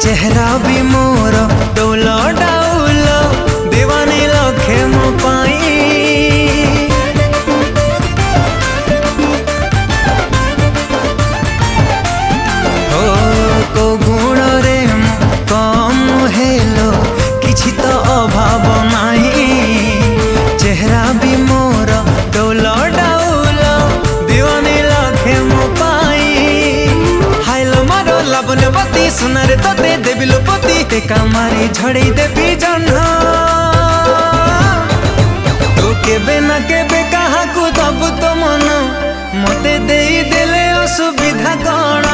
चेहरा भी मोर डोल डाउल दीवानी लखे मो पाई। ओ को गुण रे कम हेलो किछि तो अभाव नाही। चेहरा भी मोर डोल डाउल दीवानी लखे मो पाई। हाइलो मारो लाबण्यवती सुनारे तोते देवी लोपति टेका मारी झड़े देवी जह्न। तू केबे ना केबे कहा को दबु तो मन मते देई देले असुविधा कण।